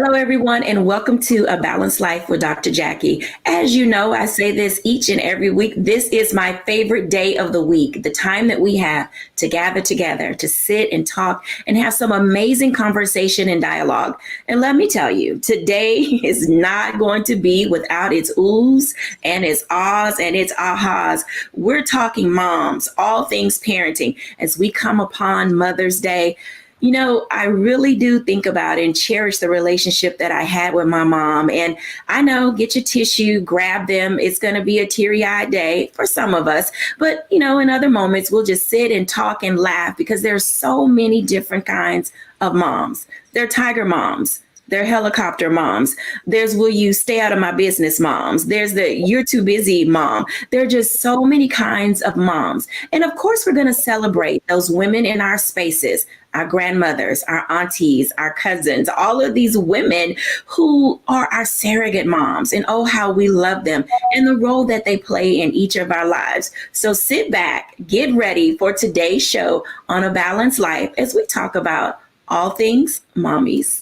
Hello, everyone, and welcome to A Balanced Life with Dr. Jacquie. As you know, I say this each and every week. This is my favorite day of the week, the time that we have to gather together, to sit and talk and have some amazing conversation and dialogue. And let me tell you, today is not going to be without its oohs and its ahs and its ahas. We're talking moms, all things parenting, as we come upon Mother's Day. You know, I really do think about and cherish the relationship that I had with my mom. And I know, get your tissue, grab them. It's going to be a teary-eyed day for some of us. But, you know, in other moments, we'll just sit and talk and laugh because there's so many different kinds of moms. They're tiger moms. They're helicopter moms. There's will you stay out of my business moms. There's the you're too busy mom. There are just so many kinds of moms. And of course, we're going to celebrate those women in our spaces, our grandmothers, our aunties, our cousins, all of these women who are our surrogate moms. And oh, how we love them and the role that they play in each of our lives. So sit back, get ready for today's show on A Balanced Life as we talk about all things mommies.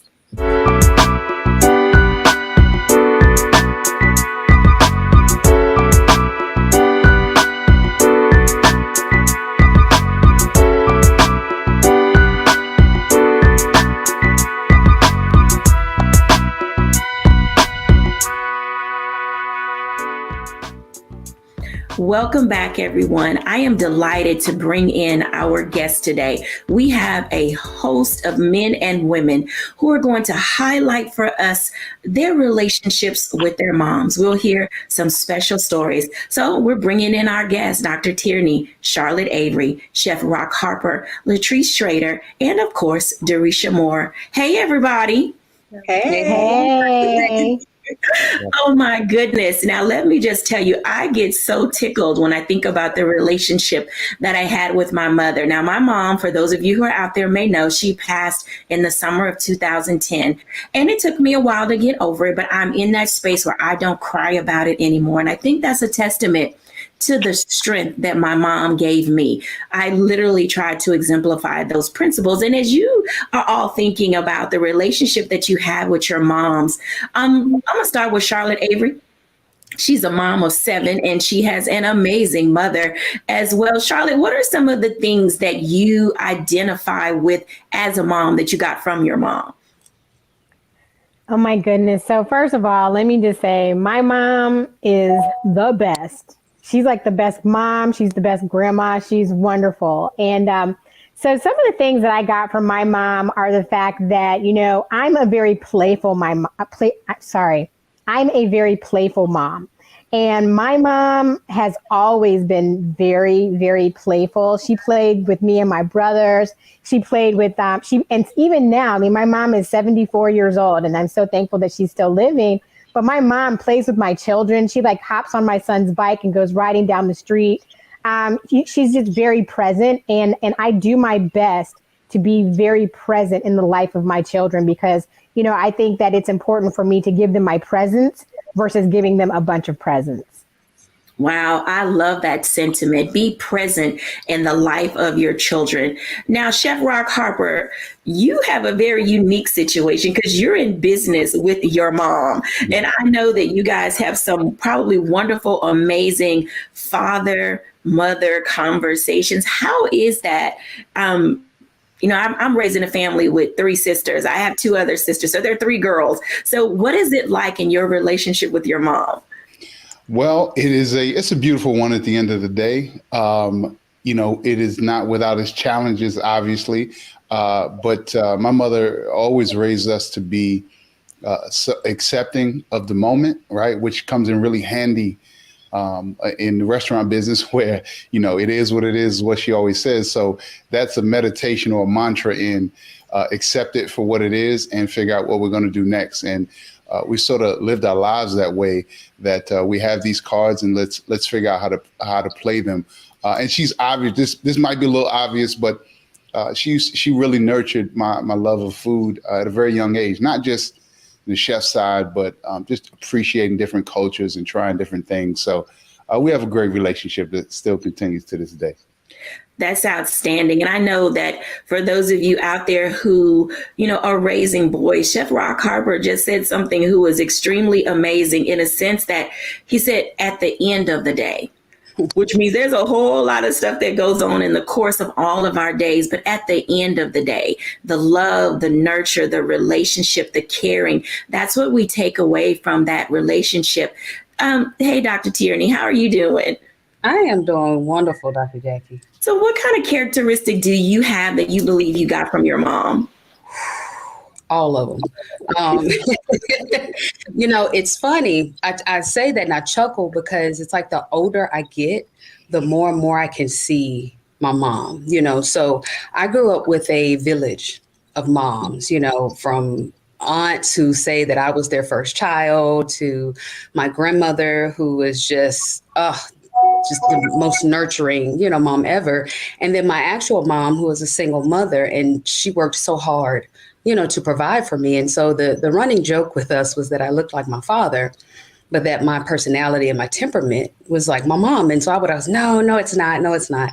Welcome back, everyone. I am delighted to bring in our guest today. We have a host of men and women who are going to highlight for us their relationships with their moms. We'll hear some special stories. So we're bringing in our guests, Dr. Tierney, Charlotte Avery, Chef Rock Harper, Latrice Schrader, and of course, Derisha Moore. Hey, everybody. Hey. Oh my goodness. Now, let me just tell you, I get so tickled when I think about the relationship that I had with my mother. Now, my mom, for those of you who are out there may know, she passed in the summer of 2010. And it took me a while to get over it, but I'm in that space where I don't cry about it anymore. And I think that's a testament to the strength that my mom gave me. I literally tried to exemplify those principles. And as you are all thinking about the relationship that you have with your moms, I'm going to start with Charlotte Avery. She's a mom of 7 and she has an amazing mother as well. Charlotte, what are some of the things that you identify with as a mom that you got from your mom? Oh my goodness. So first of all, let me just say my mom is the best. She's like the best mom. She's the best grandma. She's wonderful. And so some of the things that I got from my mom are the fact that, you know, I'm a very playful mom. And my mom has always been very, very playful. She played with me and my brothers. She played with and even now, I mean, my mom is 74 years old and I'm so thankful that she's still living. But my mom plays with my children. She like hops on my son's bike and goes riding down the street. She's just very present. And I do my best to be very present in the life of my children because, you know, I think that it's important for me to give them my presence versus giving them a bunch of presents. Wow, I love that sentiment. Be present in the life of your children. Now, Chef Rock Harper, you have a very unique situation because you're in business with your mom. And I know that you guys have some probably wonderful, amazing father-mother conversations. How is that? You know, I'm raising a family with 3 sisters. I have 2 other sisters, so there are 3 girls. So what is it like in your relationship with your mom? Well, it's a beautiful one at the end of the day. You know, it is not without its challenges, obviously. But my mother always raised us to be accepting of the moment, right? Which comes in really handy in the restaurant business where, you know, it is what it is, what she always says. So that's a meditation or a mantra in accept it for what it is and figure out what we're going to do next. And we sort of lived our lives that way, that we have these cards and let's figure out how to play them. And she's obvious. This might be a little obvious, but she really nurtured my love of food at a very young age, not just the chef side, but just appreciating different cultures and trying different things. So we have a great relationship that still continues to this day. That's outstanding. And I know that for those of you out there who, are raising boys, Chef Rock Harper just said something who was extremely amazing in a sense that he said at the end of the day, which means there's a whole lot of stuff that goes on in the course of all of our days. But at the end of the day, the love, the nurture, the relationship, the caring, that's what we take away from that relationship. Hey, Dr. Tierney, how are you doing? I am doing wonderful, Dr. Jackie. So what kind of characteristic do you have that you believe you got from your mom? All of them. It's funny. I say that and I chuckle because it's like the older I get, the more and more I can see my mom, So I grew up with a village of moms, from aunts who say that I was their first child to my grandmother who was just the most nurturing, mom ever. And then my actual mom, who was a single mother, and she worked so hard, to provide for me. And so the running joke with us was that I looked like my father, but that my personality and my temperament was like my mom. And so I would ask, no, it's not. No, it's not.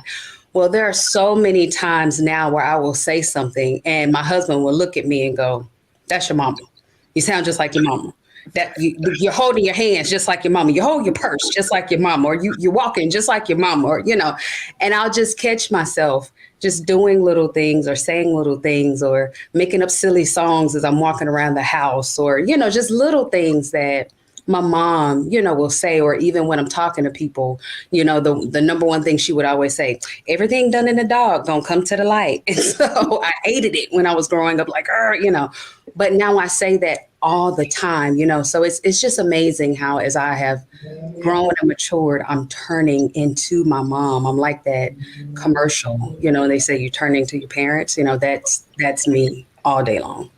Well, there are so many times now where I will say something and my husband will look at me and go, that's your mama. You sound just like your mama. That you're holding your hands just like your mama. You hold your purse just like your mama, or you're walking just like your mama, or, and I'll just catch myself just doing little things or saying little things or making up silly songs as I'm walking around the house or, just little things that my mom, will say, or even when I'm talking to people, the number one thing she would always say, everything done in the dark don't come to the light. And so I hated it when I was growing up, like, but now I say that all the time, so it's just amazing how as I have grown and matured, I'm turning into my mom. I'm like that commercial, they say you turn into your parents, that's me all day long.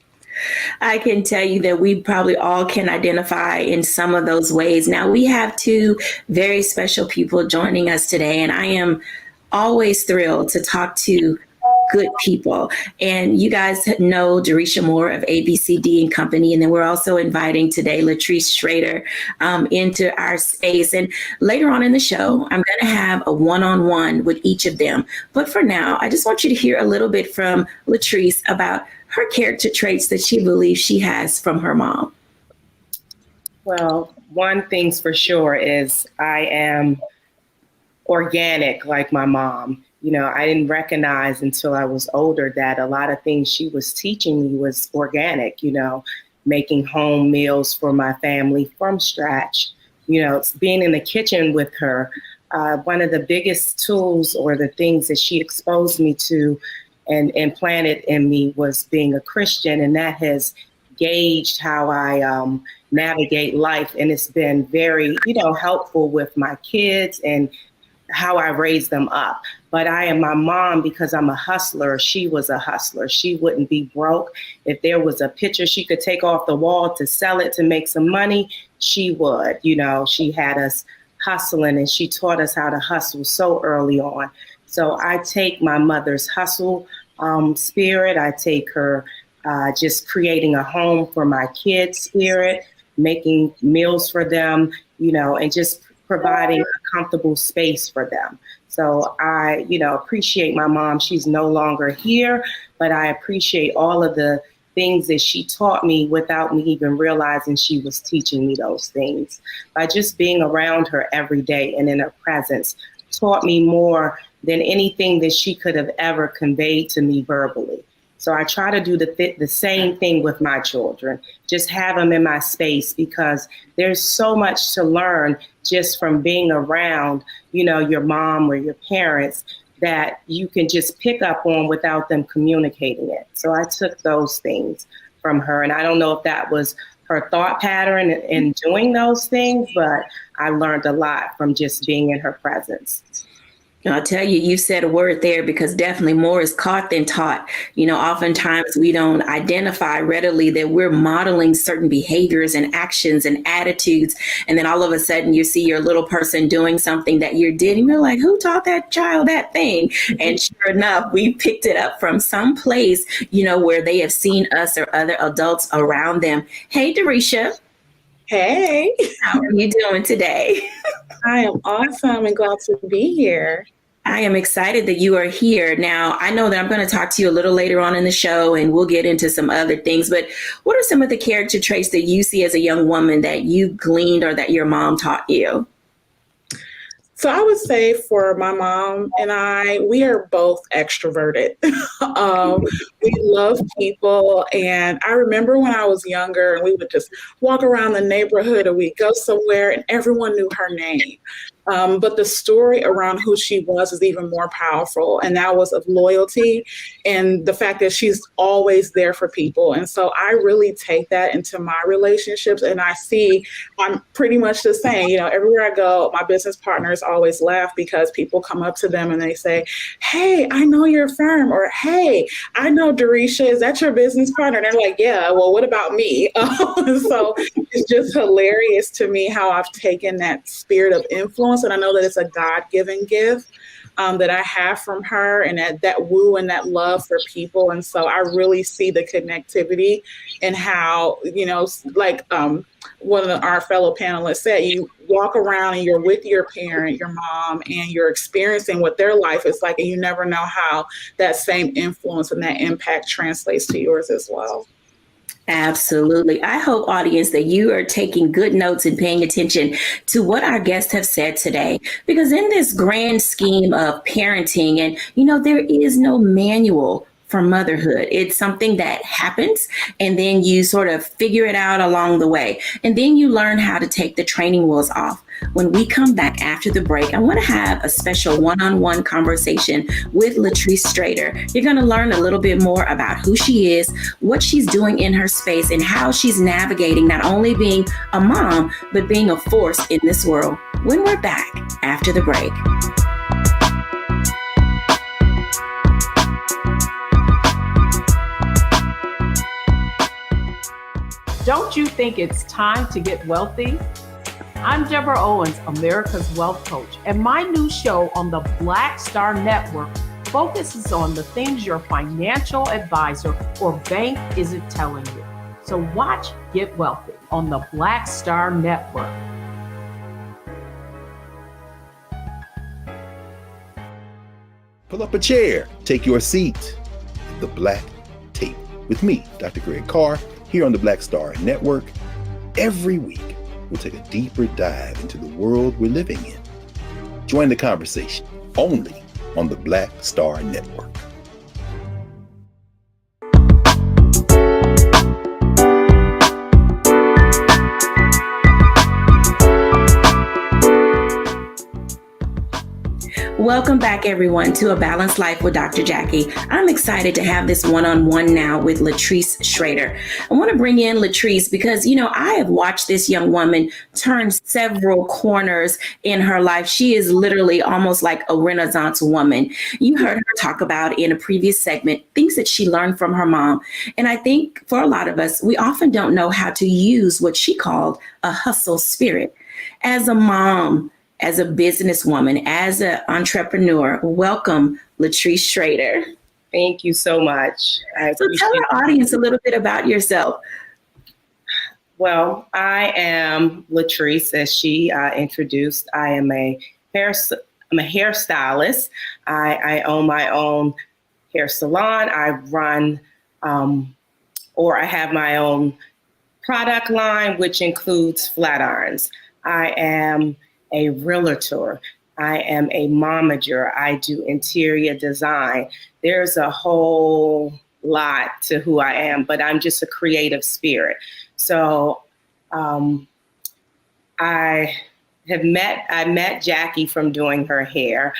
I can tell you that we probably all can identify in some of those ways. Now, we have two very special people joining us today, and I am always thrilled to talk to good people. And you guys know Jerisha Moore of ABCD and Company. And then we're also inviting today Latrice Schrader into our space. And later on in the show, I'm going to have a one-on-one with each of them. But for now, I just want you to hear a little bit from Latrice about her character traits that she believes she has from her mom. Well, one thing's for sure is I am organic like my mom. I didn't recognize until I was older that a lot of things she was teaching me was organic, making home meals for my family from scratch, being in the kitchen with her. One of the biggest tools or the things that she exposed me to and implanted in me was being a Christian. And that has gauged how I navigate life. And it's been very, helpful with my kids and how I raised them up. But I am my mom because I'm a hustler. She was a hustler. She wouldn't be broke. If there was a picture she could take off the wall to sell it to make some money, she would. She had us hustling and she taught us how to hustle so early on. So I take my mother's hustle spirit. I take her just creating a home for my kids spirit, making meals for them, and just providing a comfortable space for them. So I, appreciate my mom. She's no longer here, but I appreciate all of the things that she taught me without me even realizing she was teaching me those things. By just being around her every day and in her presence taught me more than anything that she could have ever conveyed to me verbally. So I try to do the same thing with my children, just have them in my space because there's so much to learn just from being around, your mom or your parents that you can just pick up on without them communicating it. So I took those things from her. And I don't know if that was her thought pattern in doing those things, but I learned a lot from just being in her presence. I'll tell you, you said a word there because definitely more is caught than taught. Oftentimes we don't identify readily that we're modeling certain behaviors and actions and attitudes. And then all of a sudden you see your little person doing something that you did and you're like, who taught that child that thing? And sure enough, we picked it up from some place, where they have seen us or other adults around them. Hey, Jerisha. Hey. How are you doing today? I am awesome and glad to be here. I am excited that you are here. Now, I know that I'm going to talk to you a little later on in the show and we'll get into some other things, but what are some of the character traits that you see as a young woman that you gleaned or that your mom taught you? So I would say for my mom and I, we are both extroverted. We love people. And I remember when I was younger and we would just walk around the neighborhood or we'd go somewhere and everyone knew her name. But the story around who she was is even more powerful. And that was of loyalty and the fact that she's always there for people. And so I really take that into my relationships. And I see I'm pretty much the same. You know, everywhere I go, my business partners always laugh because people come up to them and they say, "Hey, I know your firm," or "Hey, I know Dorisha. Is that your business partner?" And they're like, "Yeah, well, what about me?" So it's just hilarious to me how I've taken that spirit of influence. And I know that it's a God-given gift that I have from her, and that woo and that love for people. And so I really see the connectivity and how, you know, like one of our fellow panelists said, you walk around and you're with your parent, your mom, and you're experiencing what their life is like, and you never know how that same influence and that impact translates to yours as well. Absolutely. I hope, audience, that you are taking good notes and paying attention to what our guests have said today, because in this grand scheme of parenting, and, you know, there is no manual for motherhood. It's something that happens and then you sort of figure it out along the way. And then you learn how to take the training wheels off. When we come back after the break, I want to have a special one-on-one conversation with Latrice Strader. You're going to learn a little bit more about who she is, what she's doing in her space, and how she's navigating not only being a mom, but being a force in this world. When we're back after the break. Don't you think it's time to get wealthy? I'm Deborah Owens, America's Wealth Coach, and my new show on the Black Star Network focuses on the things your financial advisor or bank isn't telling you. So watch Get Wealthy on the Black Star Network. Pull up a chair, take your seat. The Black Tape with me, Dr. Greg Carr, here on the Black Star Network. Every week, we'll take a deeper dive into the world we're living in. Join the conversation only on the Black Star Network. Welcome back, everyone, to A Balanced Life with Dr. Jackie. I'm excited to have this one-on-one now with Latrice Strader. I want to bring in Latrice because, you know, I have watched this young woman turn several corners in her life. She is literally almost like a Renaissance woman. You heard her talk about in a previous segment things that she learned from her mom. And I think for a lot of us, we often don't know how to use what she called a hustle spirit. As a mom, as a businesswoman, as an entrepreneur, welcome, Latrice Strader. Thank you so much. So tell our audience a little bit about yourself. Well, I am Latrice, as she introduced. I am a hairstylist. I own my own hair salon. I run, or I have my own product line, which includes flat irons. I am a realtor. I am a momager. I do interior design. There's a whole lot to who I am, but I'm just a creative spirit. So I met Jackie from doing her hair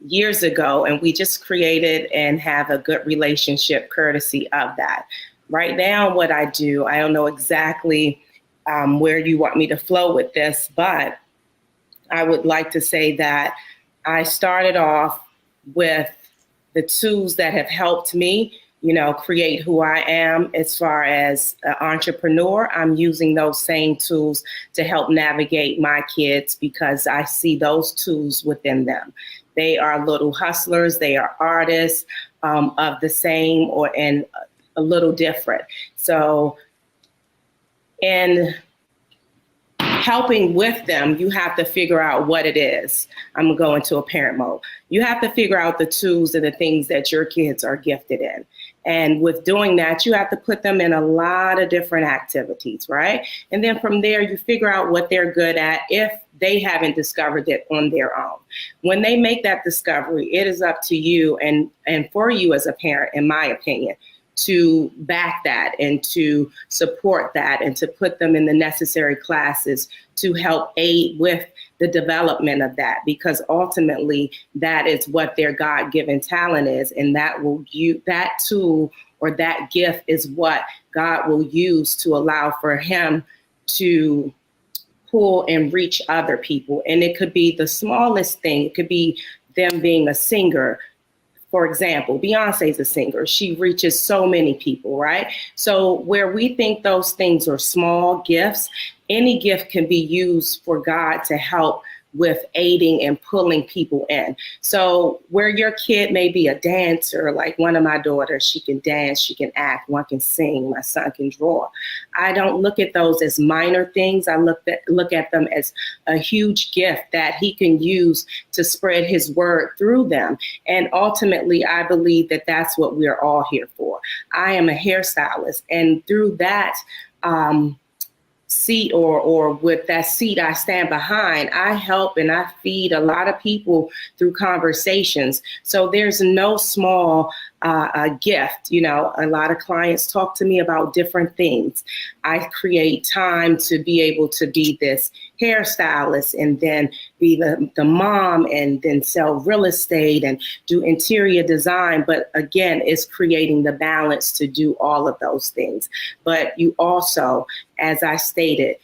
years ago, and we just created and have a good relationship courtesy of that. Right now, what I do, I don't know exactly where you want me to flow with this, but I would like to say that I started off with the tools that have helped me, you know, create who I am as far as an entrepreneur. I'm using those same tools to help navigate my kids because I see those tools within them. They are little hustlers. They are artists of the same and a little different. So in helping with them, you have to figure out what it is. I'm going to go into a parent mode. You have to figure out the tools and the things that your kids are gifted in. And with doing that, you have to put them in a lot of different activities, right? And then from there, you figure out what they're good at if they haven't discovered it on their own. When they make that discovery, it is up to you and for you as a parent, in my opinion, to back that and to support that and to put them in the necessary classes to help aid with the development of that, because ultimately that is what their God-given talent is, and that tool or that gift is what God will use to allow for him to pull and reach other people. And it could be the smallest thing. It could be them being a singer. For example, Beyonce's a singer. She reaches so many people, right? So where we think those things are small gifts, any gift can be used for God to help with aiding and pulling people in. So where your kid may be a dancer, like one of my daughters, she can dance, she can act, one can sing, my son can draw. I don't look at those as minor things. I look at them as a huge gift that he can use to spread his word through them. And ultimately, I believe that that's what we're all here for. I am a hairstylist, and through that, seat or with that seat I stand behind, I help and I feed a lot of people through conversations. So there's no small gift. You know, a lot of clients talk to me about different things. I create time to be able to be this hairstylist and then be the mom and then sell real estate and do interior design. But again, it's creating the balance to do all of those things. But you also, as I stated,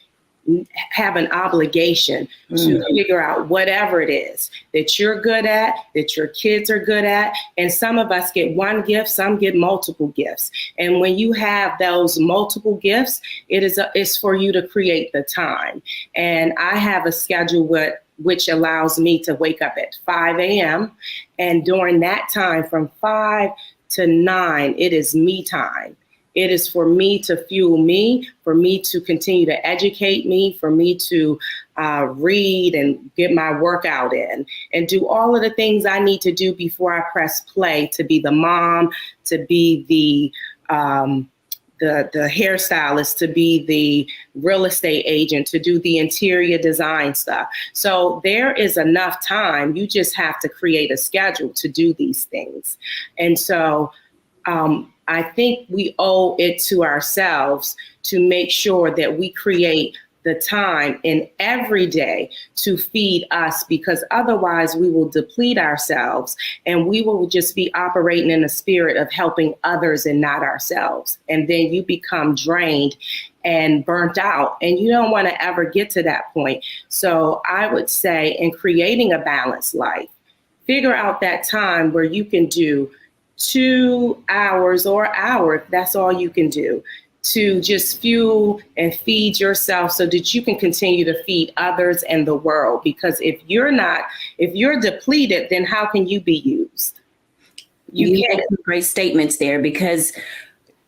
have an obligation to figure out whatever it is that you're good at, that your kids are good at. And some of us get one gift, some get multiple gifts. And when you have those multiple gifts, it's for you to create the time. And I have a schedule which allows me to wake up at 5 a.m. And during that time, from 5 to 9, it is me time. It is for me to fuel me, for me to continue to educate me, for me to read and get my workout in and do all of the things I need to do before I press play, to be the mom, to be the hairstylist, to be the real estate agent, to do the interior design stuff. So there is enough time. You just have to create a schedule to do these things. And so I think we owe it to ourselves to make sure that we create the time in every day to feed us, because otherwise we will deplete ourselves and we will just be operating in the spirit of helping others and not ourselves. And then you become drained and burnt out, and you don't want to ever get to that point. So I would say, in creating a balanced life, figure out that time where you can do 2 hours or an hour, if that's all you can do, to just fuel and feed yourself so that you can continue to feed others and the world. Because if you're depleted, then how can you be used? You had some great statements there, because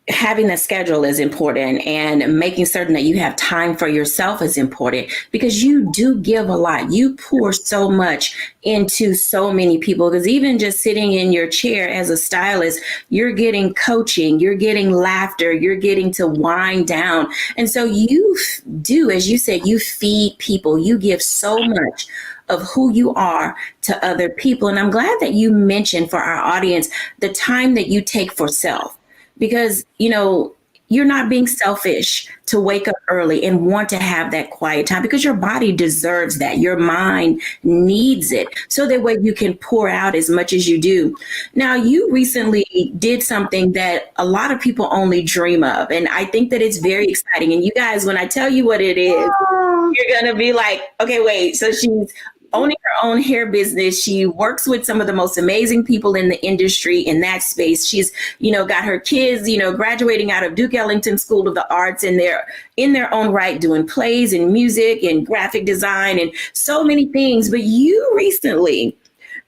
having a schedule is important, and making certain that you have time for yourself is important, because you do give a lot. You pour so much into so many people, because even just sitting in your chair as a stylist, you're getting coaching, you're getting laughter, you're getting to wind down. And so you do, as you said, you feed people, you give so much of who you are to other people. And I'm glad that you mentioned for our audience the time that you take for self. Because, you know, you're not being selfish to wake up early and want to have that quiet time, because your body deserves that. Your mind needs it, so that way you can pour out as much as you do. Now, you recently did something that a lot of people only dream of. And I think that it's very exciting. And you guys, when I tell you what it is, you're going to be like, okay, wait. So she's owning her own hair business. She works with some of the most amazing people in the industry in that space. She's, you know, got her kids, you know, graduating out of Duke Ellington School of the Arts, and they're in their own right doing plays and music and graphic design and so many things. But you recently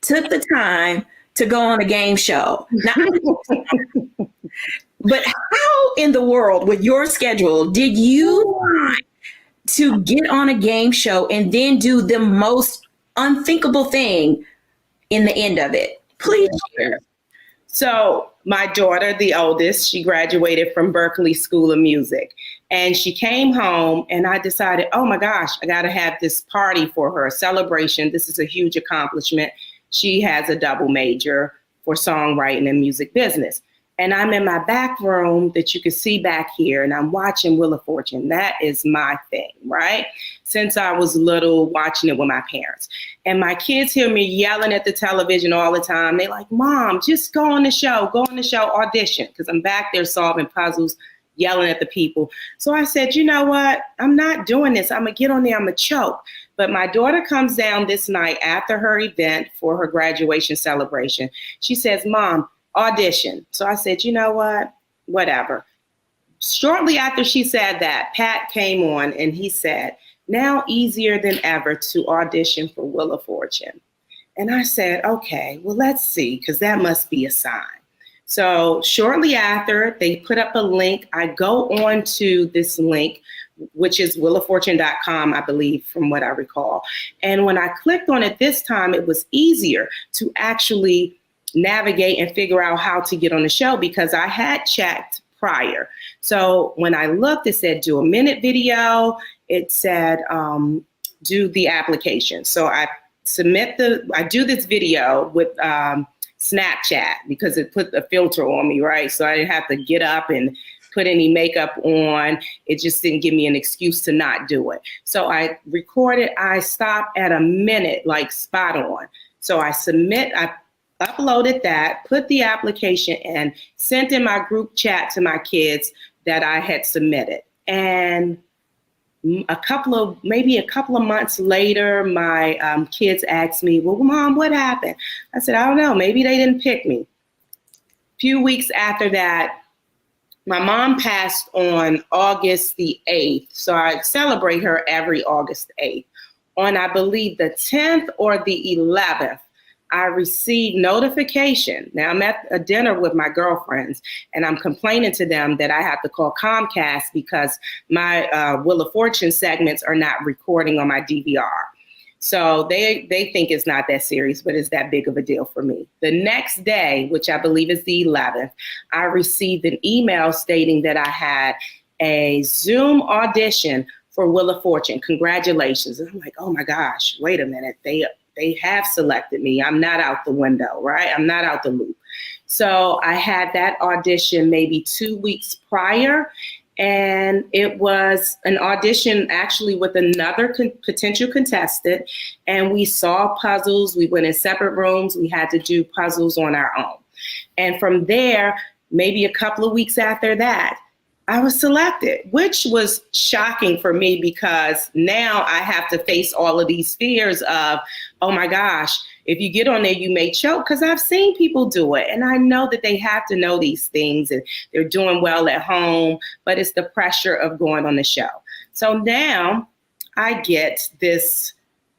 took the time to go on a game show. Now, but how in the world, with your schedule, did you find to get on a game show and then do the most unthinkable thing in the end of it? Please share. So my daughter, the oldest, she graduated from Berklee School of Music, and she came home and I decided, oh my gosh, I got to have this party for her, a celebration. This is a huge accomplishment. She has a double major for songwriting and music business. And I'm in my back room that you can see back here, and I'm watching Wheel of Fortune. That is my thing, right? Since I was little, watching it with my parents. And my kids hear me yelling at the television all the time. They like, Mom, just go on the show, audition. Because I'm back there solving puzzles, yelling at the people. So I said, you know what? I'm not doing this. I'm going to get on there. I'm going to choke. But my daughter comes down this night after her event for her graduation celebration. She says, Mom, audition. So I said, you know what? Whatever. Shortly after she said that, Pat came on and he said, now easier than ever to audition for Wheel of Fortune. And I said, okay, well, let's see, because that must be a sign. So shortly after, they put up a link. I go on to this link, which is wheeloffortune.com, I believe, from what I recall. And when I clicked on it this time, it was easier to actually navigate and figure out how to get on the show because I had checked prior. So when I looked, it said do a minute video. It said do the application. So I do this video with Snapchat because it put the filter on me, right? So I didn't have to get up and put any makeup on. It just didn't give me an excuse to not do it. So I recorded, I stopped at a minute, like spot on. So I uploaded that, put the application in, sent in my group chat to my kids that I had submitted. And a couple of months later, my kids asked me, well, Mom, what happened? I said, I don't know, maybe they didn't pick me. A few weeks after that, my mom passed on August the 8th. So I celebrate her every August 8th. On, I believe, the 10th or the 11th, I received notification. Now I'm at a dinner with my girlfriends and I'm complaining to them that I have to call Comcast because my Wheel of Fortune segments are not recording on my DVR. So they think it's not that serious, but it's that big of a deal for me. The next day, which I believe is the 11th, I received an email stating that I had a Zoom audition for Wheel of Fortune. Congratulations. And I'm like, oh my gosh, wait a minute. They have selected me. I'm not out the window, right? I'm not out the loop. So I had that audition maybe 2 weeks prior, and it was an audition actually with another potential contestant, and we saw puzzles. We went in separate rooms. We had to do puzzles on our own. And from there, maybe a couple of weeks after that, I was selected, which was shocking for me because now I have to face all of these fears of, oh my gosh, if you get on there, you may choke, because I've seen people do it. And I know that they have to know these things and they're doing well at home, but it's the pressure of going on the show. So now I get this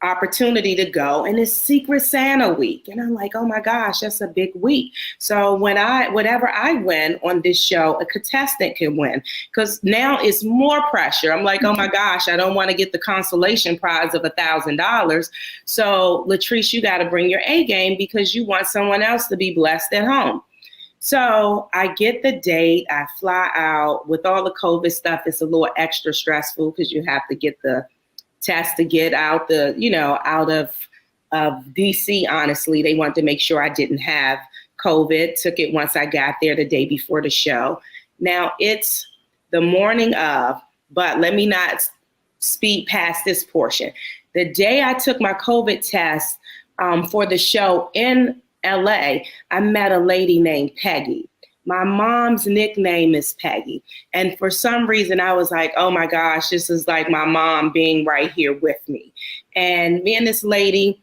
opportunity to go, and it's Secret Santa week. And I'm like, oh my gosh, that's a big week. So whatever I win on this show, a contestant can win, because now it's more pressure. I'm like, oh my gosh, I don't want to get the consolation prize of $1,000. So Latrice, you got to bring your A game because you want someone else to be blessed at home. So I get the date, I fly out. With all the COVID stuff, it's a little extra stressful because you have to get the test to get out out of DC. Honestly, they wanted to make sure I didn't have COVID. Took it once I got there the day before the show. Now it's the morning of, but let me not speed past this portion. The day I took my COVID test for the show in LA, I met a lady named Peggy. My mom's nickname is Peggy. And for some reason, I was like, oh my gosh, this is like my mom being right here with me. And me and this lady,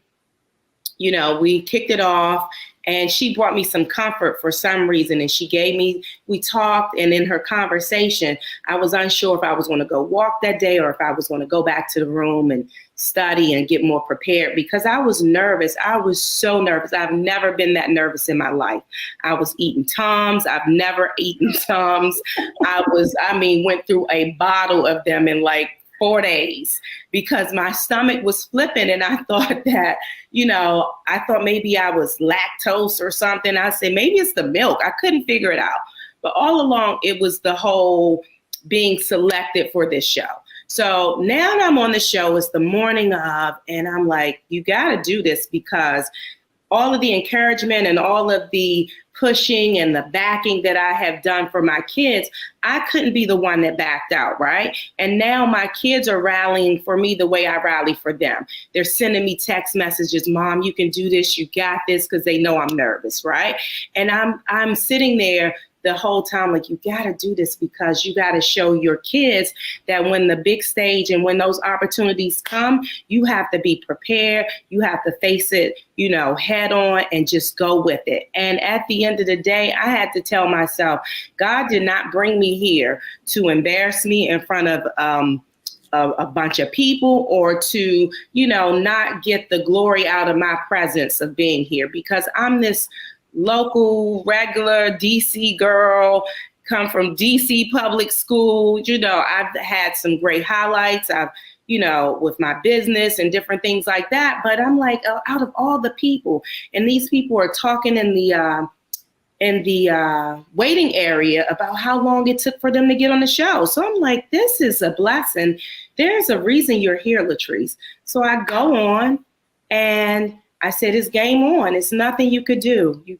we kicked it off, and she brought me some comfort for some reason. And we talked, and in her conversation, I was unsure if I was going to go walk that day or if I was going to go back to the room and study and get more prepared, because I was nervous. I was so nervous. I've never been that nervous in my life. I was eating Tums. I've never eaten Tums. Went through a bottle of them in like 4 days because my stomach was flipping, and I thought that, I thought maybe I was lactose or something. I said, maybe it's the milk. I couldn't figure it out. But all along, it was the whole being selected for this show. So now that I'm on the show, it's the morning of, and I'm like, you got to do this, because all of the encouragement and all of the pushing and the backing that I have done for my kids, I couldn't be the one that backed out, right? And now my kids are rallying for me the way I rally for them. They're sending me text messages, Mom, you can do this, you got this, because they know I'm nervous, right? And I'm sitting there the whole time, like, you got to do this, because you got to show your kids that when the big stage and when those opportunities come, you have to be prepared. You have to face it, head on, and just go with it. And at the end of the day, I had to tell myself, God did not bring me here to embarrass me in front of a bunch of people, or to, not get the glory out of my presence of being here, because I'm this local, regular DC girl, come from DC public school. I've had some great highlights. I've, with my business and different things like that. But I'm like, out of all the people, and these people are talking in the waiting area about how long it took for them to get on the show. So I'm like, this is a blessing. There's a reason you're here, Latrice. So I go on, and I said, it's game on. It's nothing you could do. You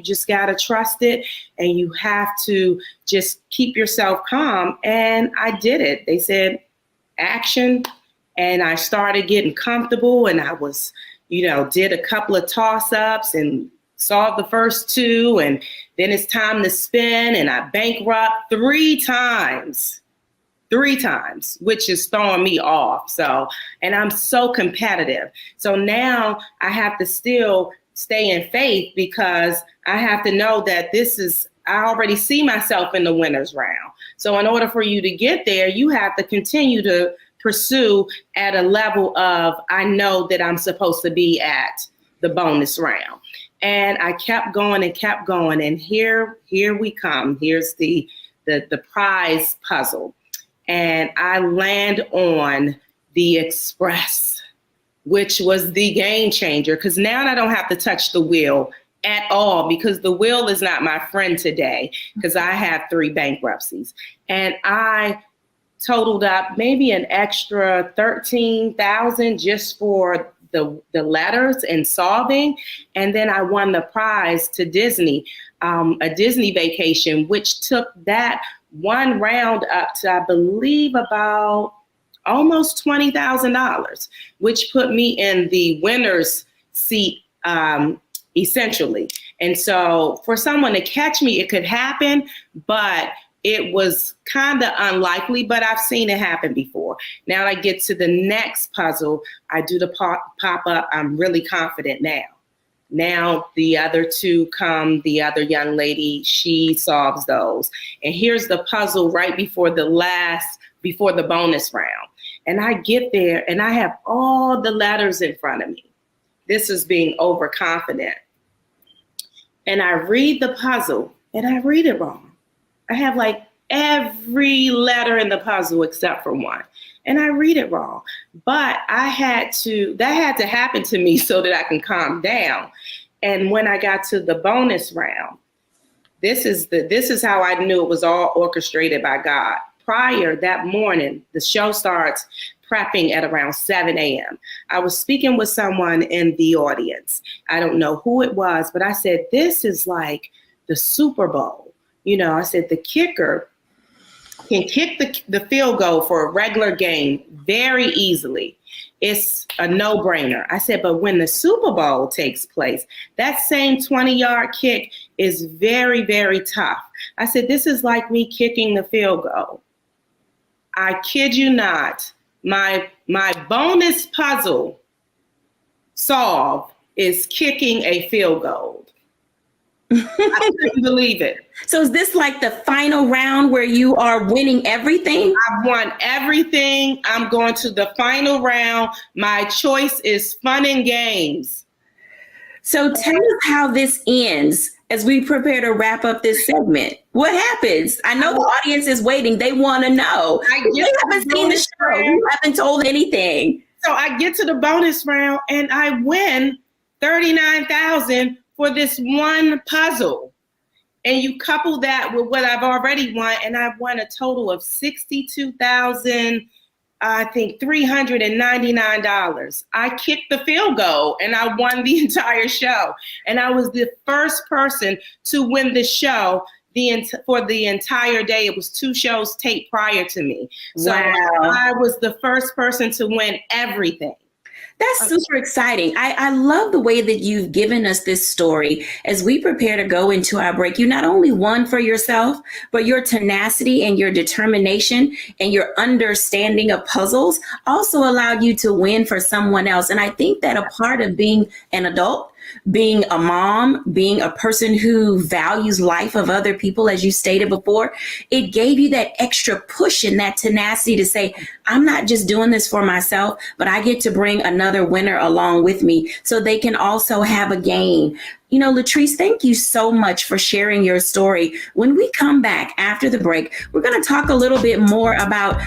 just gotta trust it, and you have to just keep yourself calm. And I did it. They said, action. And I started getting comfortable, and I was, did a couple of toss-ups and solved the first 2. And then it's time to spin, and I bankrupt 3 times, which is throwing me off. So, and I'm so competitive. So now I have to still stay in faith, because I have to know that I already see myself in the winner's round. So in order for you to get there, you have to continue to pursue at a level of, I know that I'm supposed to be at the bonus round. And I kept going and kept going. And here we come. Here's the prize puzzle. And I land on the Express, which was the game changer, because now I don't have to touch the wheel at all, because the wheel is not my friend today, because I have 3 bankruptcies. And I totaled up maybe an extra $13,000 just for the letters and solving. And then I won the prize to Disney, a Disney vacation, which took that one round up to, I believe, about almost $20,000, which put me in the winner's seat, essentially. And so for someone to catch me, it could happen, but it was kind of unlikely, but I've seen it happen before. Now I get to the next puzzle. I do the pop-up. I'm really confident now. Now the other 2 come, the other young lady, she solves those. And here's the puzzle right before the bonus round. And I get there, and I have all the letters in front of me. This is being overconfident. And I read the puzzle, and I read it wrong. I have like every letter in the puzzle except for one. And I read it wrong. But that had to happen to me so that I can calm down. And when I got to the bonus round, this is how I knew it was all orchestrated by God. Prior that morning, the show starts prepping at around 7 a.m. I was speaking with someone in the audience. I don't know who it was, but I said, this is like the Super Bowl. I said, the kicker can kick the field goal for a regular game very easily. It's a no-brainer. I said, but when the Super Bowl takes place, that same 20-yard kick is very, very tough. I said, this is like me kicking the field goal. I kid you not. My bonus puzzle solve is kicking a field goal. I couldn't believe it. So is this like the final round where you are winning everything? I've won everything. I'm going to the final round. My choice is fun and games. So tell us how this ends as we prepare to wrap up this segment. What happens? I know the audience is waiting. They want to know. We haven't seen the show. We haven't told anything. So I get to the bonus round and I win $39,000 for this one puzzle. And you couple that with what I've already won, and I've won a total of $62,000. I think $399. I kicked the field goal and I won the entire show. And I was the first person to win the show for the entire day. It was 2 shows taped prior to me. So I was the first person to win everything. That's super exciting. I love the way that you've given us this story. As we prepare to go into our break, you not only won for yourself, but your tenacity and your determination and your understanding of puzzles also allowed you to win for someone else. And I think that a part of being an adult, being a mom, being a person who values life of other people, as you stated before, it gave you that extra push and that tenacity to say, I'm not just doing this for myself, but I get to bring another winner along with me so they can also have a gain. You know, Latrice, thank you so much for sharing your story. When we come back after the break, we're going to talk a little bit more about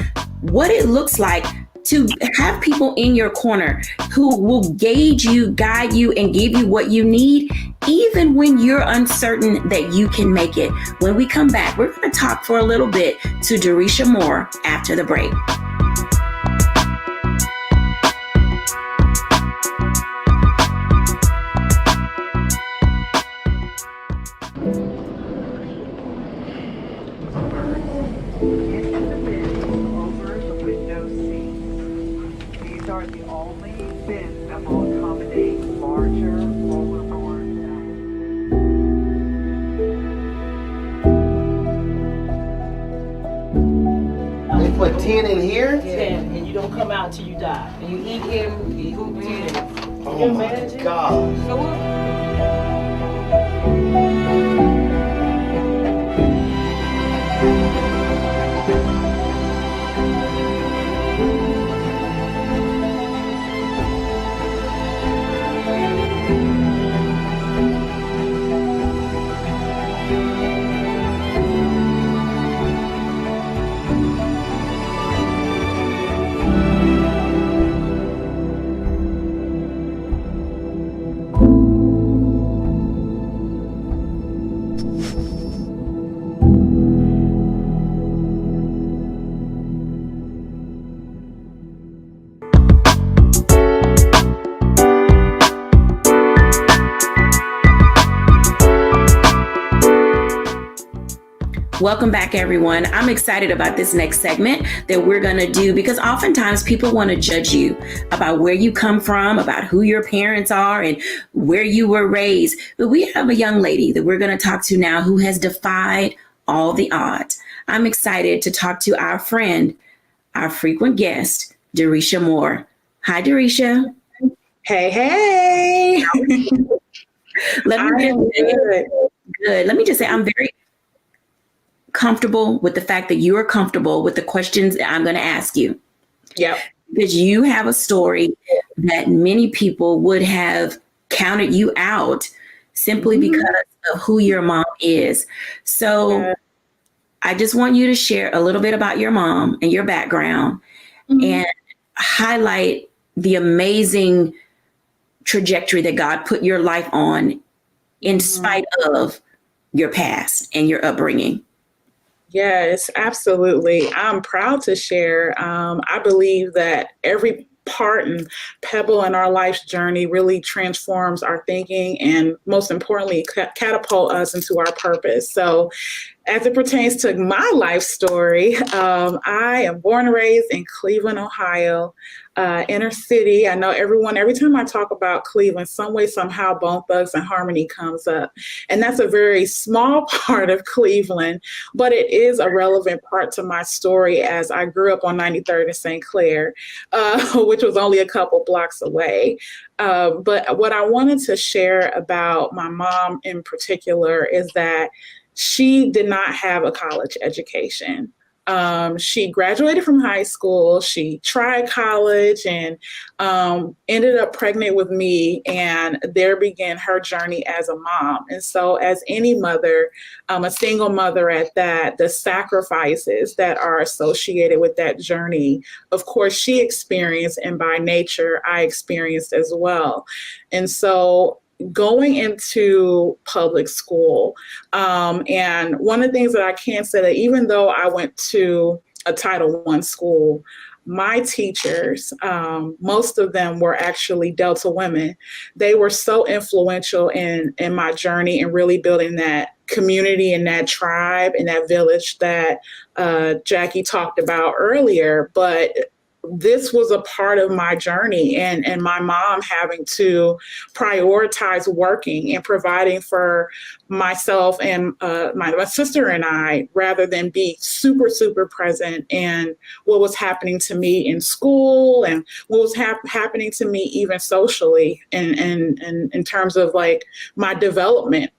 what it looks like to have people in your corner who will gauge you, guide you, and give you what you need, even when you're uncertain that you can make it. When we come back, we're going to talk for a little bit to Derisha Moore after the break. Put 10 in here? 10, and you don't come out till you die. And you eat him, you eat 10. Oh my God. Welcome back, everyone. I'm excited about this next segment that we're going to do because oftentimes people want to judge you about where you come from, about who your parents are and where you were raised. But we have a young lady that we're going to talk to now who has defied all the odds. I'm excited to talk to our friend, our frequent guest, Derisha Moore. Hi, Derisha. Hey, hey. Let me just say, I'm very comfortable with the fact that you are comfortable with the questions that I'm going to ask you. Yep. Because you have a story that many people would have counted you out simply because of who your mom is. So I just want you to share a little bit about your mom and your background and highlight the amazing trajectory that God put your life on in spite of your past and your upbringing. Yes, absolutely. I'm proud to share. I believe that every part and pebble in our life's journey really transforms our thinking and most importantly, catapult us into our purpose. So as it pertains to my life story, I am born and raised in Cleveland, Ohio, inner city. I know every time I talk about Cleveland, some way, somehow, Bone Thugs and Harmony comes up. And that's a very small part of Cleveland, but it is a relevant part to my story as I grew up on 93rd and St. Clair, which was only a couple blocks away. But what I wanted to share about my mom in particular is that she did not have a college education. She graduated from high school. She tried college and ended up pregnant with me. And there began her journey as a mom. And so as any mother, a single mother at that, the sacrifices that are associated with that journey, of course, she experienced, and by nature, I experienced as well. And so going into public school, and one of the things that I can say that even though I went to a Title I school, my teachers, most of them were actually Delta women. They were so influential in my journey and really building that community and that tribe and that village that Jackie talked about earlier. But this was a part of my journey, and my mom having to prioritize working and providing for myself and my sister and I, rather than be super, super present in what was happening to me in school and what was happening to me even socially and in terms of like my development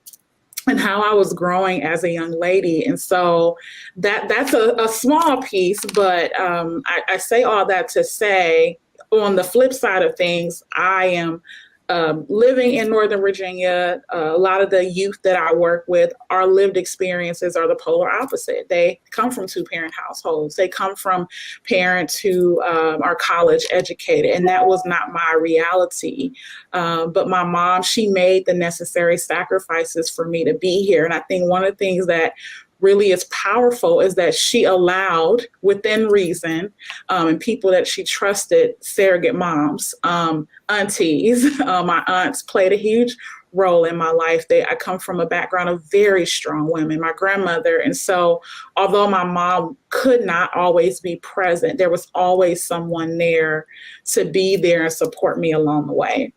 and how I was growing as a young lady. And so that's a small piece, but I say all that to say, on the flip side of things, I am living in Northern Virginia. A lot of the youth that I work with, our lived experiences are the polar opposite. They come from two-parent households. They come from parents who are college educated, and that was not my reality. But my mom, she made the necessary sacrifices for me to be here. And I think one of the things that really is powerful is that she allowed, within reason, and people that she trusted, surrogate moms, aunties. My aunts played a huge role in my life. I come from a background of very strong women, my grandmother. And so although my mom could not always be present, there was always someone there to be there and support me along the way.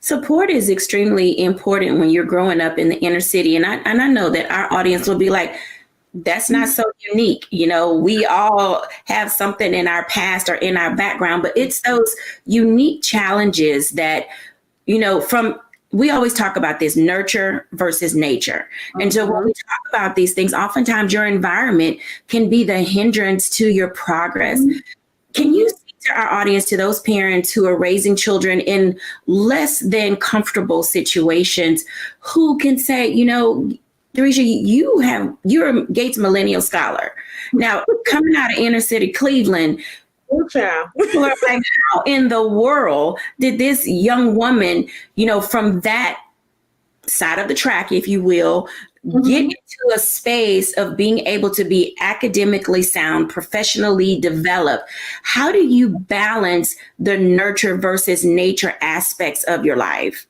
Support is extremely important when you're growing up in the inner city. And I know that our audience will be like, that's not so unique. You know, we all have something in our past or in our background, but it's those unique challenges that, you know, we always talk about this nurture versus nature. And so when we talk about these things, oftentimes your environment can be the hindrance to your progress. Can you speak to our audience, to those parents who are raising children in less than comfortable situations, who can say, you know, Theresia, you're a Gates Millennial Scholar. Now, coming out of inner city Cleveland, people are like, how in the world did this young woman, you know, from that side of the track, if you will, get into a space of being able to be academically sound, professionally developed? How do you balance the nurture versus nature aspects of your life?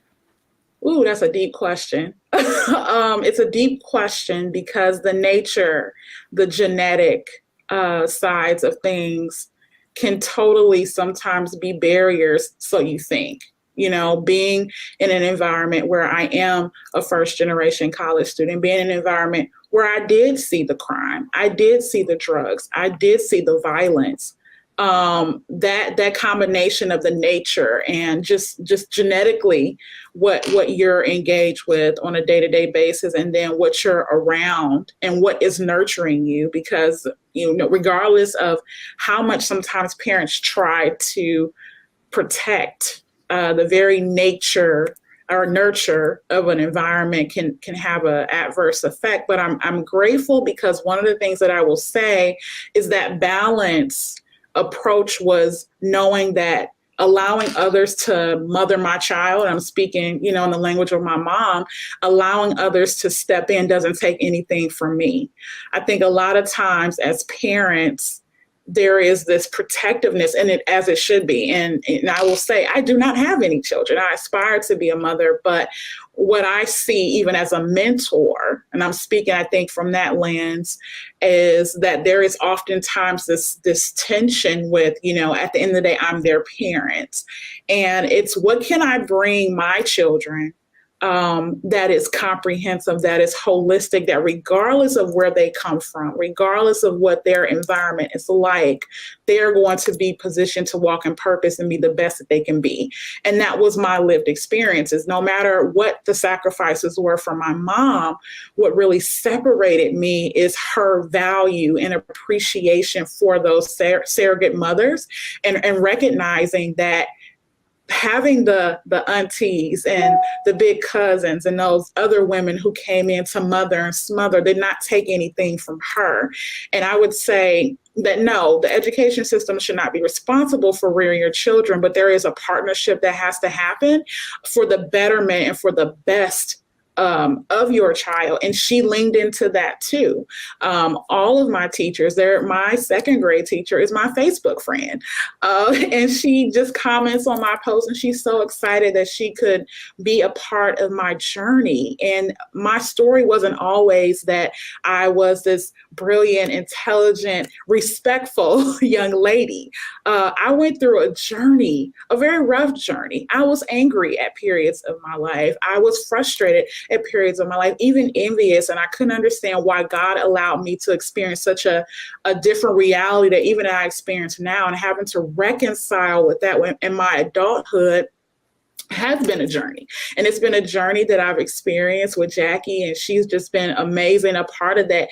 Ooh, that's a deep question. It's a deep question because the nature, the genetic sides of things can totally sometimes be barriers, so you think. You know, being in an environment where I am a first generation college student, being in an environment where I did see the crime, I did see the drugs, I did see the violence, that combination of the nature and just genetically what you're engaged with on a day-to-day basis, and then what you're around and what is nurturing you, because, you know, regardless of how much sometimes parents try to protect the very nature or nurture of an environment can have an adverse effect. But I'm grateful, because one of the things that I will say is that balance approach was knowing that allowing others to mother my child, I'm speaking, you know, in the language of my mom, allowing others to step in doesn't take anything from me. I think a lot of times as parents, there is this protectiveness in it, as it should be. And I will say, I do not have any children. I aspire to be a mother, but what I see even as a mentor, and I'm speaking, I think, from that lens, is that there is oftentimes this tension with, you know, at the end of the day, I'm their parent. And it's, what can I bring my children that is comprehensive, that is holistic, that regardless of where they come from, regardless of what their environment is like, they're going to be positioned to walk in purpose and be the best that they can be. And that was my lived experiences. No matter what the sacrifices were for my mom, what really separated me is her value and appreciation for those surrogate mothers, and recognizing that having the aunties and the big cousins and those other women who came in to mother and smother did not take anything from her. And I would say that no, the education system should not be responsible for rearing your children, but there is a partnership that has to happen for the betterment and for the best of your child. And she leaned into that too. All of my teachers, my second grade teacher is my Facebook friend. And she just comments on my posts, and she's so excited that she could be a part of my journey. And my story wasn't always that I was this brilliant, intelligent, respectful young lady. I went through a journey, a very rough journey. I was angry at periods of my life. I was frustrated at periods of my life, even envious. And I couldn't understand why God allowed me to experience such a different reality that even I experience now, and having to reconcile with that in my adulthood has been a journey. And it's been a journey that I've experienced with Jackie, and she's just been amazing, a part of that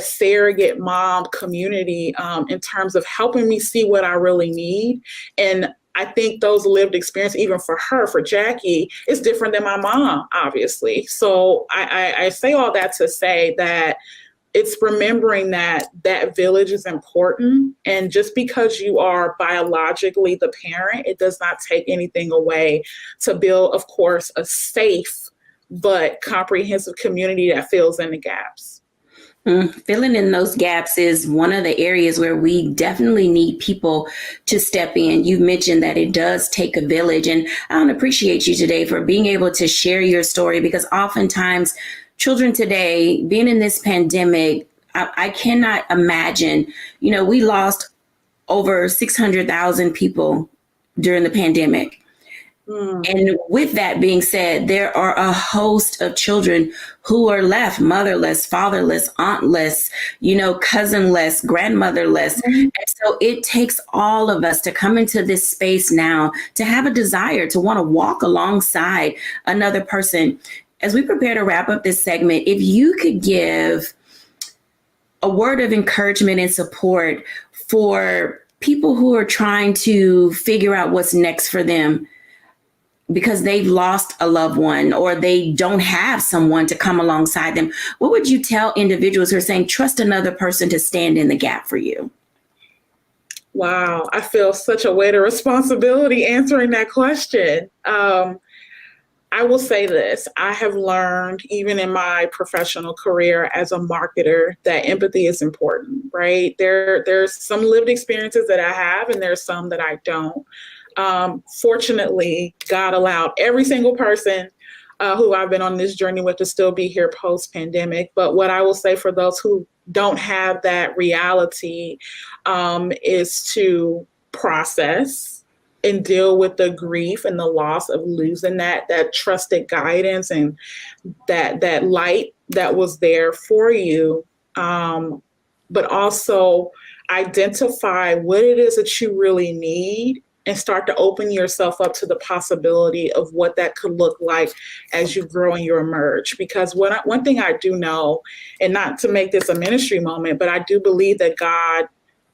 surrogate mom community, in terms of helping me see what I really need. And I think those lived experience, even for her, for Jackie, is different than my mom, obviously. So I say all that to say that it's remembering that village is important. And just because you are biologically the parent, it does not take anything away to build, of course, a safe but comprehensive community that fills in the gaps. Filling in those gaps is one of the areas where we definitely need people to step in. You mentioned that it does take a village, and I want to appreciate you today for being able to share your story, because oftentimes children today, being in this pandemic, I cannot imagine, we lost over 600,000 people during the pandemic. And with that being said, there are a host of children who are left motherless, fatherless, auntless, cousinless, grandmotherless. And so it takes all of us to come into this space now to have a desire to want to walk alongside another person. As we prepare to wrap up this segment, if you could give a word of encouragement and support for people who are trying to figure out what's next for them, because they've lost a loved one or they don't have someone to come alongside them, what would you tell individuals who are saying, trust another person to stand in the gap for you? Wow, I feel such a weight of responsibility answering that question. I will say this. I have learned, even in my professional career as a marketer, that empathy is important, right? There's some lived experiences that I have, and there's some that I don't. Fortunately, God allowed every single person who I've been on this journey with to still be here post-pandemic. But what I will say for those who don't have that reality is to process and deal with the grief and the loss of losing that trusted guidance and that light that was there for you. But also identify what it is that you really need, and start to open yourself up to the possibility of what that could look like as you grow and you emerge. Because one thing I do know, and not to make this a ministry moment, but I do believe that God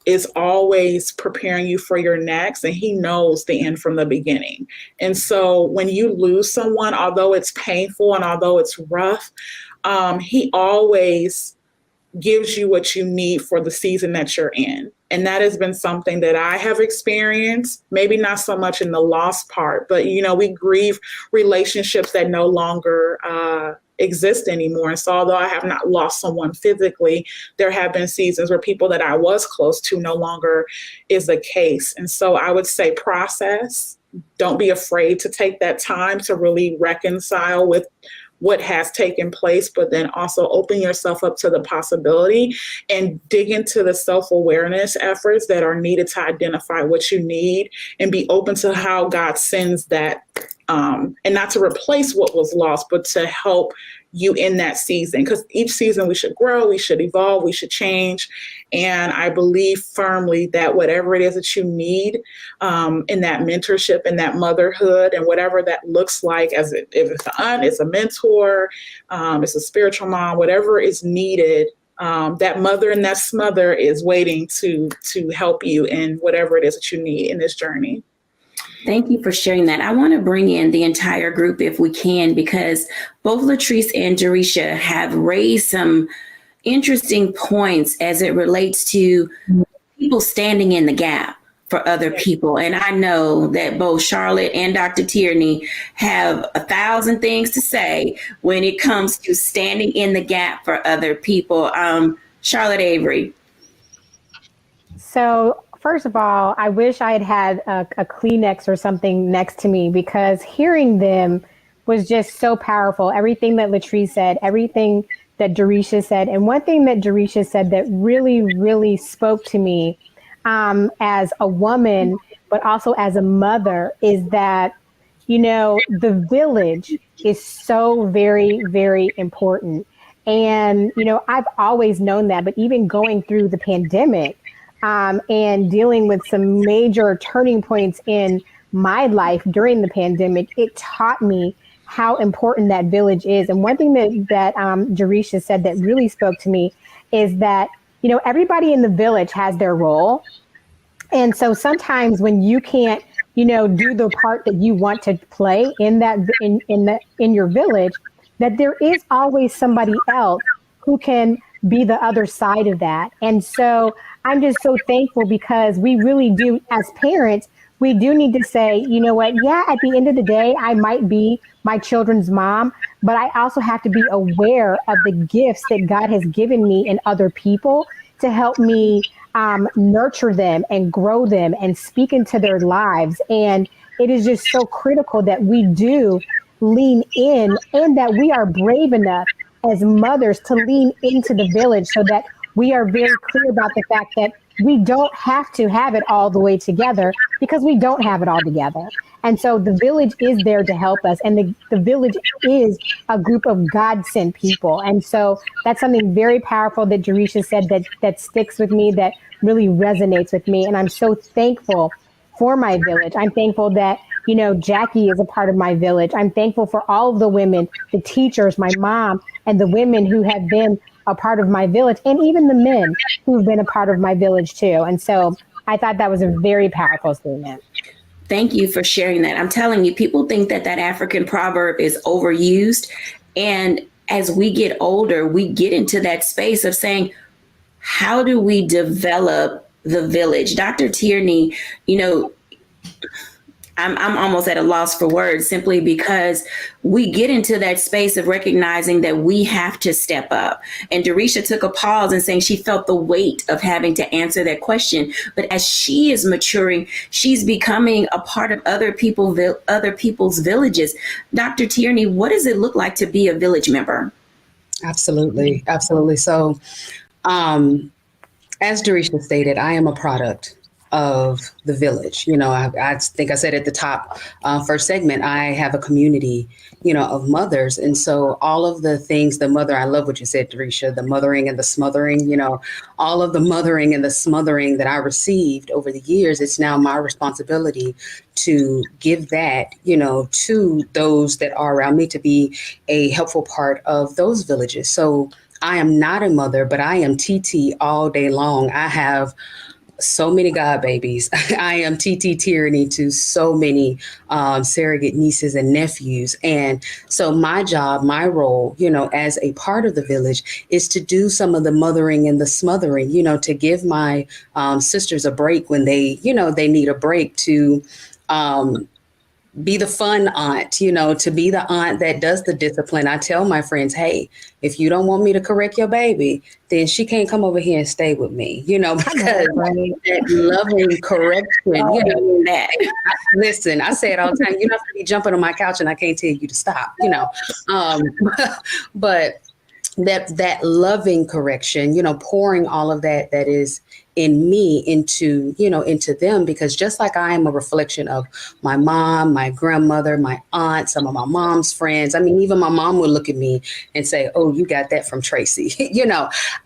is always preparing you for your next, and he knows the end from the beginning. And so when you lose someone, although it's painful and although it's rough, he always gives you what you need for the season that you're in. And that has been something that I have experienced, maybe not so much in the loss part, but, we grieve relationships that no longer exist anymore. And so although I have not lost someone physically, there have been seasons where people that I was close to no longer is the case. And so I would say process. Don't be afraid to take that time to really reconcile with what has taken place, but then also open yourself up to the possibility and dig into the self-awareness efforts that are needed to identify what you need, and be open to how God sends that and not to replace what was lost, but to help you in that season. Because each season we should grow, we should evolve, we should change. And I believe firmly that whatever it is that you need in that mentorship and that motherhood and whatever that looks like, if it's an aunt, it's a mentor, it's a spiritual mom, whatever is needed, that mother and that smother is waiting to help you in whatever it is that you need in this journey. Thank you for sharing that. I want to bring in the entire group if we can, because both Latrice and Jerisha have raised some interesting points as it relates to people standing in the gap for other people. And I know that both Charlotte and Dr. Tierney have 1,000 things to say when it comes to standing in the gap for other people. Charlotte Avery. So first of all, I wish I had had a Kleenex or something next to me, because hearing them was just so powerful. Everything that Latrice said, everything that Jerisha said. And one thing that Jerisha said that really, really spoke to me as a woman, but also as a mother, is that, the village is so very, very important. And, I've always known that, but even going through the pandemic, and dealing with some major turning points in my life during the pandemic, it taught me how important that village is. And one thing that Jerisha said that really spoke to me is that, everybody in the village has their role. And so sometimes when you can't, do the part that you want to play in your village, that there is always somebody else who can be the other side of that. And so I'm just so thankful, because we really do, as parents, we do need to say, you know what, yeah, at the end of the day, I might be my children's mom, but I also have to be aware of the gifts that God has given me in other people to help me nurture them and grow them and speak into their lives. And it is just so critical that we do lean in, and that we are brave enough as mothers to lean into the village, so that we are very clear about the fact that we don't have to have it all the way together, because we don't have it all together. And so the village is there to help us. And the village is a group of God-sent people. And so that's something very powerful that Jerisha said that sticks with me, that really resonates with me. And I'm so thankful for my village. I'm thankful that, Jacquie is a part of my village. I'm thankful for all of the women, the teachers, my mom, and the women who have been a part of my village, and even the men who've been a part of my village too. And so I thought that was a very powerful statement. Thank you for sharing that. I'm telling you, people think that African proverb is overused. And as we get older, we get into that space of saying, how do we develop the village? Dr. Tierney, I'm almost at a loss for words, simply because we get into that space of recognizing that we have to step up. And Jerisha took a pause and saying she felt the weight of having to answer that question. But as she is maturing, she's becoming a part of other people's villages. Dr. Tierney, what does it look like to be a village member? Absolutely. Absolutely. So, as Jerisha stated, I am a product of the village. I think I said at the top, first segment, I have a community, of mothers. And so all of the things, I love what you said, Jerisha, the mothering and the smothering, all of the mothering and the smothering that I received over the years, it's now my responsibility to give that, to those that are around me, to be a helpful part of those villages. So I am not a mother, but I am TT all day long. I have so many God babies. I am TT Tierney to so many surrogate nieces and nephews. And so my job, my role, as a part of the village, is to do some of the mothering and the smothering, to give my sisters a break when they need a break, to be the fun aunt, to be the aunt that does the discipline. I tell my friends, hey, if you don't want me to correct your baby, then she can't come over here and stay with me, because that loving correction, listen, I say it all the time, you don't have to be jumping on my couch and I can't tell you to stop, but that loving correction, pouring all of that is in me into them, because just like I am a reflection of my mom, my grandmother, my aunt, some of my mom's friends. I mean, even my mom would look at me and say, "Oh, you got that from Tracy."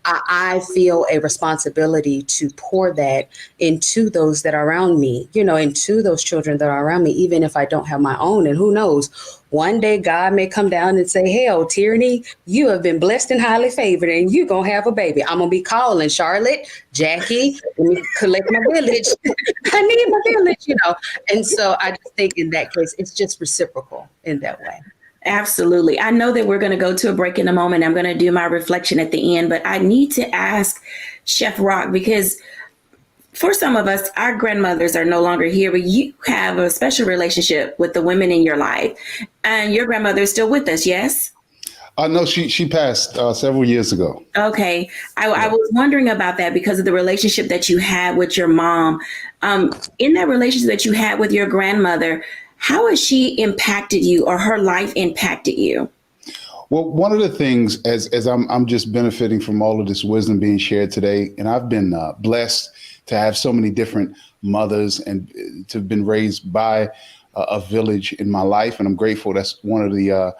I feel a responsibility to pour that into those that are around me, into those children that are around me, even if I don't have my own. And who knows, one day God may come down and say, "Hell, Tierney, you have been blessed and highly favored, and you're going to have a baby." I'm going to be calling Charlotte, Jackie, let me collect my village. I need my village, And so I just think in that case, it's just reciprocal in that way. Absolutely. I know that we're going to go to a break in a moment. I'm going to do my reflection at the end, but I need to ask Chef Rock, because for some of us, our grandmothers are no longer here, but you have a special relationship with the women in your life, and your grandmother is still with us, yes? No, she passed several years ago. Okay. I was wondering about that because of the relationship that you had with your mom. In that relationship that you had with your grandmother, how has she impacted you, or her life impacted you? Well, one of the things, as I'm just benefiting from all of this wisdom being shared today, and I've been blessed to have so many different mothers and to have been raised by a village in my life. And I'm grateful. That's one of the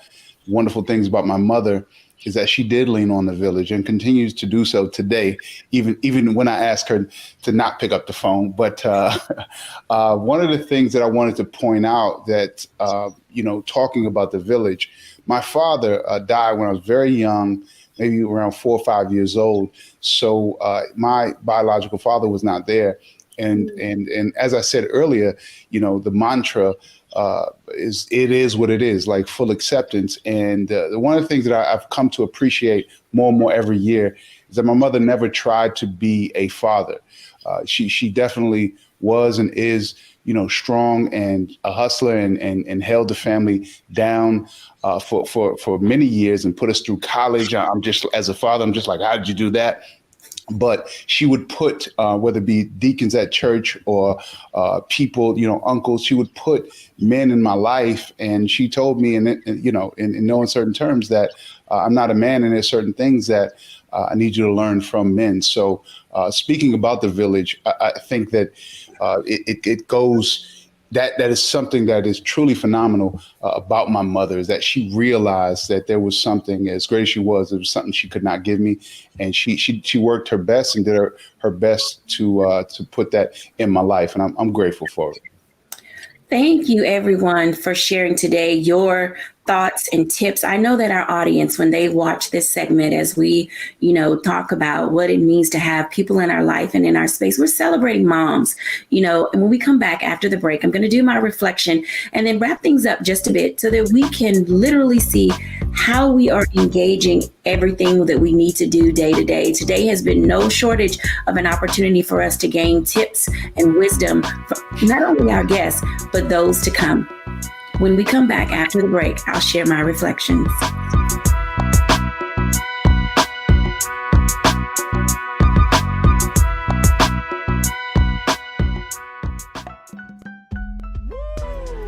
wonderful things about my mother, is that she did lean on the village and continues to do so today, even when I ask her to not pick up the phone. But one of the things that I wanted to point out that, talking about the village, my father died when I was very young, maybe around 4 or 5 years old. So my biological father was not there. And as I said earlier, the mantra is what it is, like full acceptance. And one of the things that I've come to appreciate more and more every year is that my mother never tried to be a father. She definitely was and is, strong and a hustler and held the family down for many years and put us through college. As a father, I'm just like, how did you do that? But she would put, whether it be deacons at church or people, uncles, she would put men in my life. And she told me, in no uncertain terms, that I'm not a man, and there's certain things that I need you to learn from men. So speaking about the village, I think that it goes. That is something that is truly phenomenal about my mother, is that she realized that there was something, as great as she was, there was something she could not give me. And she worked her best and did her best to put that in my life. And I'm grateful for it. Thank you, everyone, for sharing today your thoughts and tips. I know that our audience, when they watch this segment, as we, talk about what it means to have people in our life and in our space, we're celebrating moms, and when we come back after the break, I'm going to do my reflection and then wrap things up just a bit so that we can literally see how we are engaging everything that we need to do day to day. Today has been no shortage of an opportunity for us to gain tips and wisdom from not only our guests, but those to come. When we come back after the break, I'll share my reflections.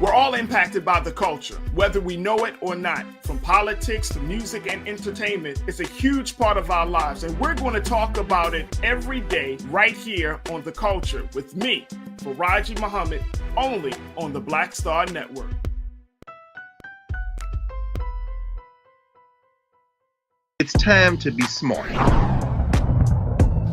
We're all impacted by the culture, whether we know it or not. From politics to music and entertainment, it's a huge part of our lives, and we're going to talk about it every day right here on The Culture with me, Faraji Muhammad, only on the Black Star Network. It's time to be smart.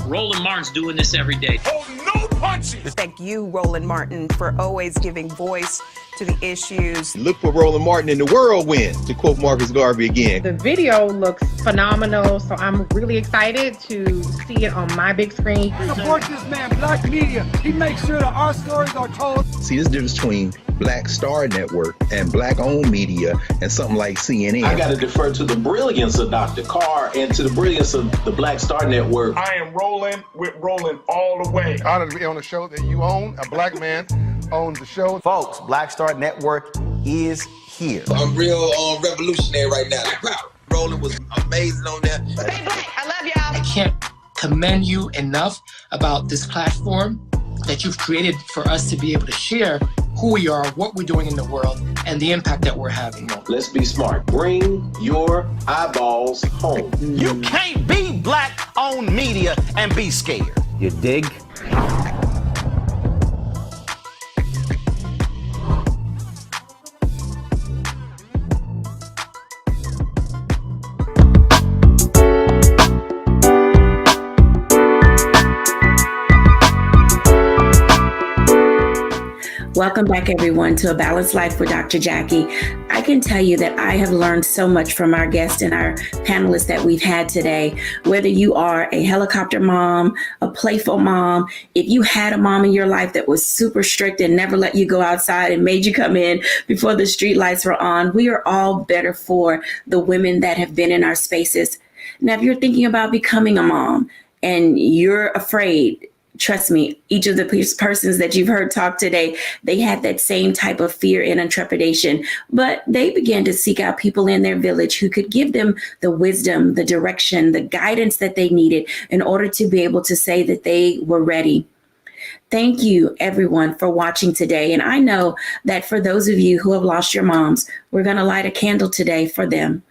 Roland Martin's doing this every day. Oh, no punches! Thank you, Roland Martin, for always giving voice to the issues. Look for Roland Martin in the whirlwind, to quote Marcus Garvey again. The video looks phenomenal, so I'm really excited to see it on my big screen. Support this man, Black Media. He makes sure that our stories are told. See, this difference between Black Star Network and Black-owned media and something like CNN. I got to defer to the brilliance of Dr. Carr and to the brilliance of the Black Star Network. I am rolling with Roland all the way. Honored to be on a show that you own. A black man owns the show. Folks, Black Star Network is here. I'm real revolutionary right now. Roland was amazing on that. Stay black. I love y'all. I can't commend you enough about this platform that you've created for us to be able to share who we are, what we're doing in the world, and the impact that we're having. Let's be smart. Bring your eyeballs home. You can't be Black-owned media and be scared. You dig? Welcome back, everyone, to A Balanced Life with Dr. Jacquie. I can tell you that I have learned so much from our guests and our panelists that we've had today. Whether you are a helicopter mom, a playful mom, if you had a mom in your life that was super strict and never let you go outside and made you come in before the street lights were on, we are all better for the women that have been in our spaces. Now, if you're thinking about becoming a mom and you're afraid, trust me, each of the persons that you've heard talk today, they had that same type of fear and trepidation, but they began to seek out people in their village who could give them the wisdom, the direction, the guidance that they needed in order to be able to say that they were ready. Thank you, everyone, for watching today. And I know that for those of you who have lost your moms, we're going to light a candle today for them.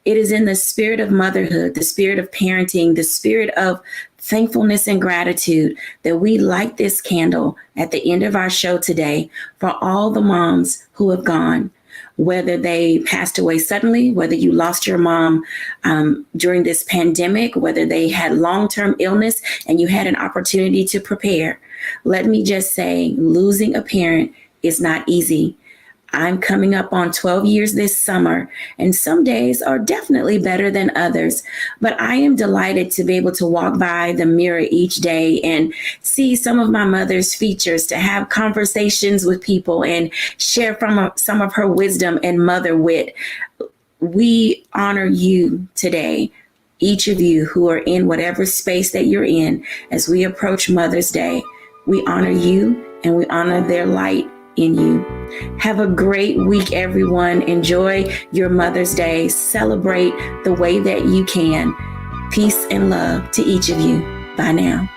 It is in the spirit of motherhood, the spirit of parenting, the spirit of thankfulness and gratitude that we light this candle at the end of our show today for all the moms who have gone, whether they passed away suddenly, whether you lost your mom during this pandemic, whether they had long-term illness and you had an opportunity to prepare. Let me just say, losing a parent is not easy. I'm coming up on 12 years this summer, and some days are definitely better than others. But I am delighted to be able to walk by the mirror each day and see some of my mother's features, to have conversations with people and share from some of her wisdom and mother wit. We honor you today, each of you who are in whatever space that you're in as we approach Mother's Day. We honor you and we honor their light in you. Have a great week, everyone. Enjoy your Mother's Day. Celebrate the way that you can. Peace and love to each of you. Bye now.